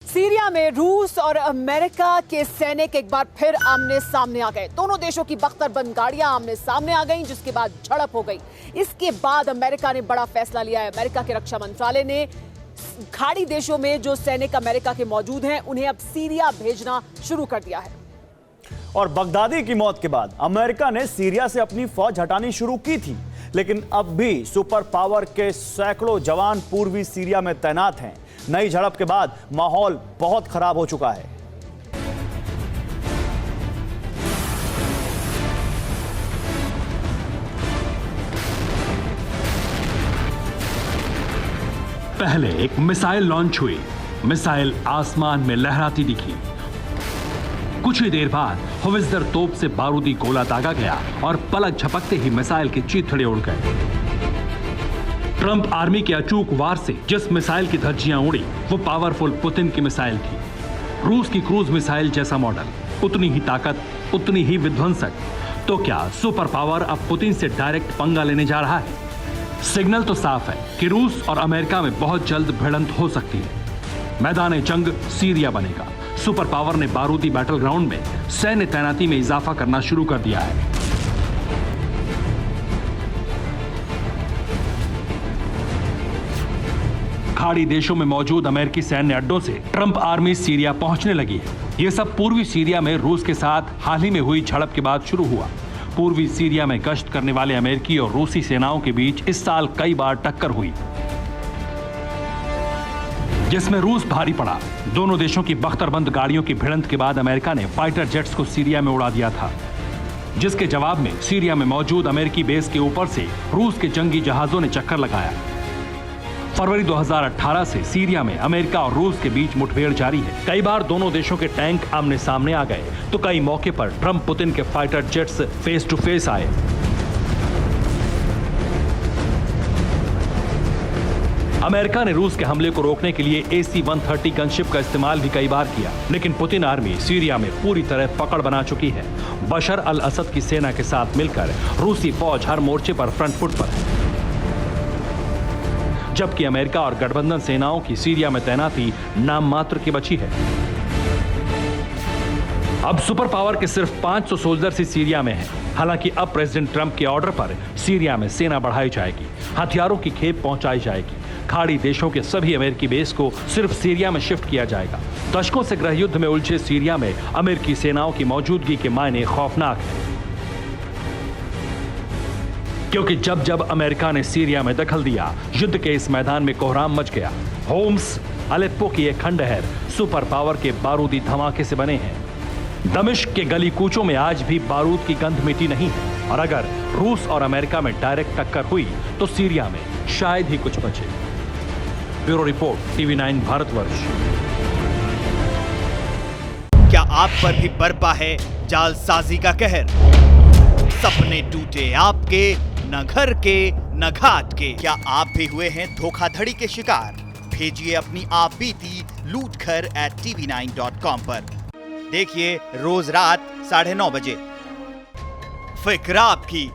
Syria में रूस और अमेरिका के सैनिक एक बार फिर आमने सामने आ गए। दोनों देशों की बख्तरबंद गाड़ियां आमने सामने आ गईं, जिसके बाद झड़प हो गई। इसके बाद अमेरिका ने बड़ा फैसला लिया है। अमेरिका के रक्षा मंत्रालय ने खाड़ी देशों में जो सैनिक अमेरिका के मौजूद हैं, उन्हें अब सीरिया भेजना शुरू कर दिया है। और बगदादी की मौत के बाद अमेरिका ने सीरिया से अपनी फौज हटानी शुरू की थी, लेकिन अब भी सुपर पावर के सैकड़ों जवान पूर्वी सीरिया में तैनात हैं। नई झड़प के बाद माहौल बहुत खराब हो चुका है। पहले एक मिसाइल लॉन्च हुई। मिसाइल आसमान में लहराती दिखी। कुछ ही देर बाद हविल्दर तोप से बारूदी गोला दागा गया और पलक झपकते ही मिसाइल के चीथड़े उड़ गए। ट्रंप आर्मी के अचूक वार से जिस मिसाइल की धज्जियां उड़ी, वो पावरफुल पुतिन की मिसाइल थी। रूस की क्रूज मिसाइल जैसा मॉडल, उतनी ही ताकत, उतनी ही विध्वंसक। तो क्या सुपर पावर अब पुतिन से डायरेक्ट पंगा लेने जा रहा है? सिग्नल तो साफ है कि रूस और अमेरिका में बहुत जल्द भिड़ंत हो सकती है। मैदान जंग सीरिया बनेगा। सुपर पावर ने बारूदी बैटल ग्राउंड में सैन्य तैनाती में इजाफा करना शुरू कर दिया है। खाड़ी देशों में मौजूद अमेरिकी सैन्य अड्डों से ट्रंप आर्मी सीरिया पहुंचने लगी है। यह सब पूर्वी सीरिया में रूस के साथ हाल ही में हुई झड़प के बाद शुरू हुआ। पूर्वी सीरिया में गश्त करने वाले अमेरिकी और रूसी सेनाओं के बीच इस साल कई बार टक्कर हुई, जिसमें रूस भारी पड़ा। दोनों देशों की बख्तरबंद गाड़ियों की भिड़ंत के बाद अमेरिका ने फाइटर जेट्स को सीरिया में उड़ा दिया था, जिसके जवाब में सीरिया में मौजूद अमेरिकी बेस के ऊपर से रूस के जंगी जहाजों ने चक्कर लगाया। फरवरी 2018 से सीरिया में अमेरिका और रूस के बीच मुठभेड़ जारी है। कई बार दोनों देशों के टैंक आमने सामने आ गए, तो कई मौके पर ट्रंप पुतिन के fighter jets face to face आए। अमेरिका ने रूस के हमले को रोकने के लिए AC-130 गनशिप का इस्तेमाल भी कई बार किया, लेकिन पुतिन आर्मी सीरिया में पूरी तरह पकड़ बना चुकी है। बशर अल असद की सेना के साथ मिलकर रूसी फौज हर मोर्चे पर फ्रंट फुट पर है, जबकि अमेरिका और गठबंधन सेनाओं की सीरिया में तैनाती नाम मात्र की बची है। अब सुपर पावर के सिर्फ 500 सोल्जर्स ही सीरिया में हैं। हालांकि अब प्रेसिडेंट ट्रंप के ऑर्डर पर सीरिया में सेना बढ़ाई जाएगी, हथियारों की खेप पहुंचाई जाएगी। खाड़ी देशों के सभी अमेरिकी बेस को सिर्फ सीरिया में शिफ्ट किया जाएगा। दशकों से गृह युद्ध में उलझे सीरिया में अमेरिकी सेनाओं की मौजूदगी के मायने खौफनाक है, क्योंकि जब जब अमेरिका ने सीरिया में दखल दिया, युद्ध के इस मैदान में कोहराम मच गया। होम्स, अलेप्पो की ये खंडहर सुपर पावर के बारूदी धमाके से बने हैं। दमिश्क के गली कूचों में आज भी बारूद की गंध मिटी नहीं है, और अगर रूस और अमेरिका में डायरेक्ट टक्कर हुई तो सीरिया में शायद ही कुछ बचे। Bureau report, TV9 Bharatvarsh. क्या आप पर भी बरपा है जालसाजी का कहर? सपने टूटे आपके, न घर के न घाट के। क्या आप भी हुए हैं धोखाधड़ी के शिकार? भेजिए अपनी आप बीती lootkhar@tv9.com पर। देखिए रोज रात 9:30 बजे। फिक्र आपकी,